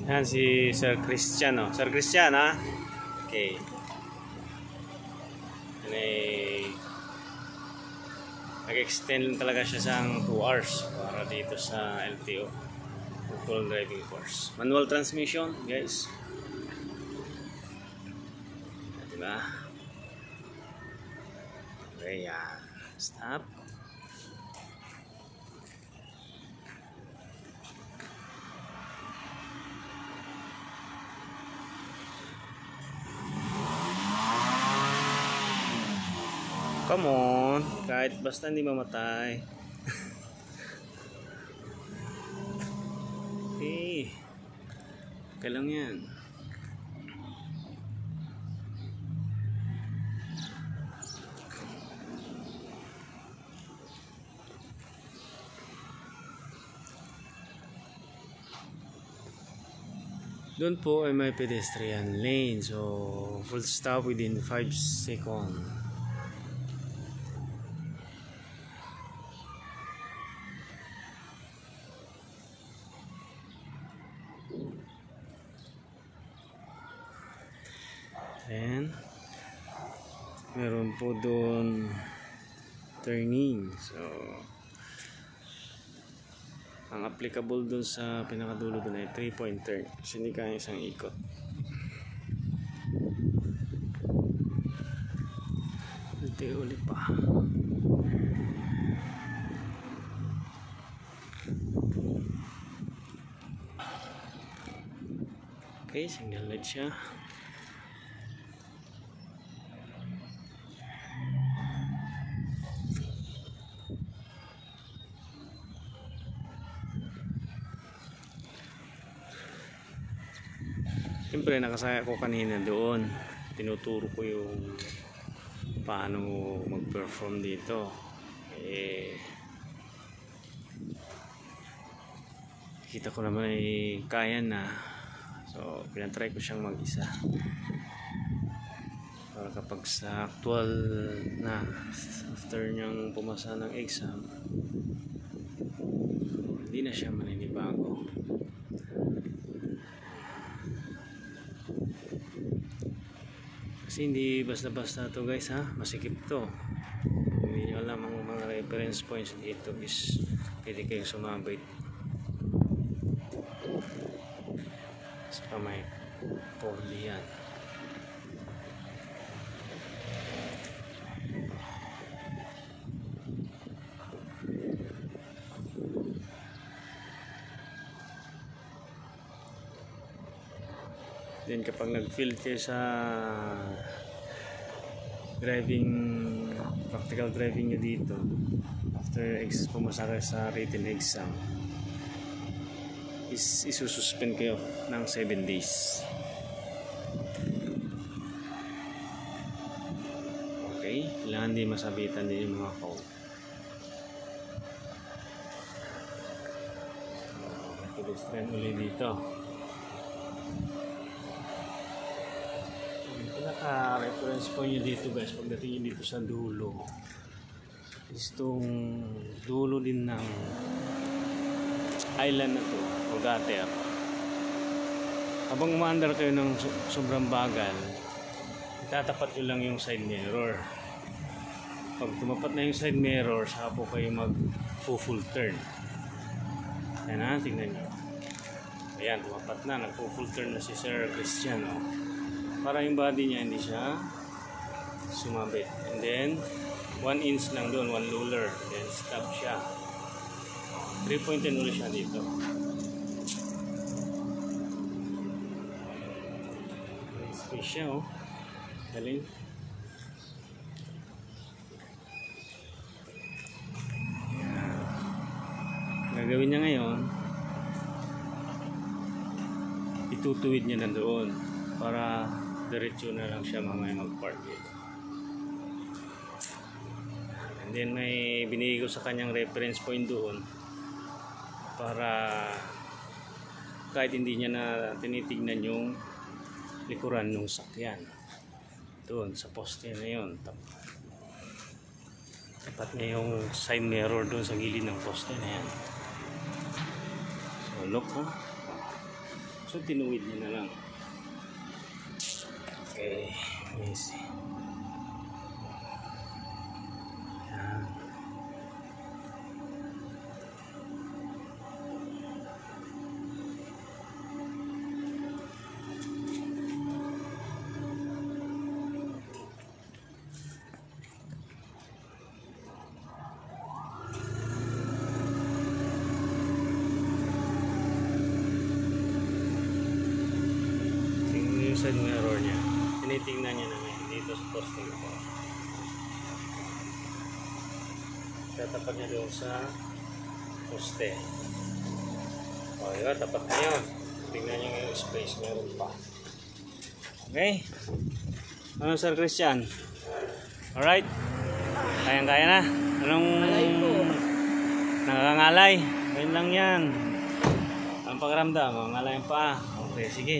Yan si Sir Christian, oh. Sir Christian, ha? Okay. Yan ay nag-extend lang talaga siya sa 2 hours para dito sa LTO, Full Driving Course. Manual transmission, guys. Diba? Okay, yan. Stop. Come on, kahit basta hindi mamatay. Okay. Okay lang yan. Doon po ay may pedestrian lane. So, full stop within 5 seconds. And meron po doon turning. So ang applicable doon sa pinakadulo doon ay 3-point turn kasi hindi kaya isang ikot. Ulit pa. Okay, signal light siya. Siyempre nakasaya ko kanina doon, tinuturo ko yung paano mag-perform dito. Kita ko naman ay kaya na, so pinatry ko siyang mag-isa para kapag sa actual na after niyang pumasa ng exam, hindi na siya maninibago. Kasi hindi basta-basta to guys, ha, masikip to. Hindi nyo alam ang mga reference points dito is pwede kayong sumabit sa may pole yan. Then kapag nag-field kayo sa practical driving nyo dito, after pumasa kayo sa written exam, isususpend kayo ng 7 days. Okay, kailangan di masabitan din yung mga code. Pedestrian ulit dito. Naka-reference point nyo dito guys, pagdating nyo dito sa dulo is itong dulo din ng island na to o gutter. Habang umaandar kayo ng sobrang bagal, itatapat nyo lang yung side mirror. Pag tumapat na yung side mirror, saka po kayo mag full turn. Yan ha, tingnan nyo. Ayan, tumapat na, nag-full turn na si Sir Christian, oh. Para yung body niya hindi siya sumabit. And then 1 inch lang doon, 1 luller. Then stop siya. 3-point turn ulit siya dito. Space siya, oh. Galing. Gagawin niya ngayon, itutuwid niya na doon para diretso na lang siya mamaya mag-park dito. And then may binigay ko sa kanyang reference point doon para kahit hindi niya na tinitignan yung likuran ng sakyan doon sa poste na yun. Tapat niya yung side mirror doon sa gilid ng poste na yan. So look, ha? So So, tinuwid niya na lang. Okay. Easy. Yan. Side mirror niya. Tinitingnan niya na ngayon dito sa posting ko. Tatapat niya doon sa poste. O, diba? Tapat na yun. Tingnan niyo yung space. Meron pa. Okay? Ano, Sir Christian? Alright? Kayang-kaya na? Anong nangangalay? Ngayon lang yan. Ang pakiramdam, mangalay pa. Okay, sige.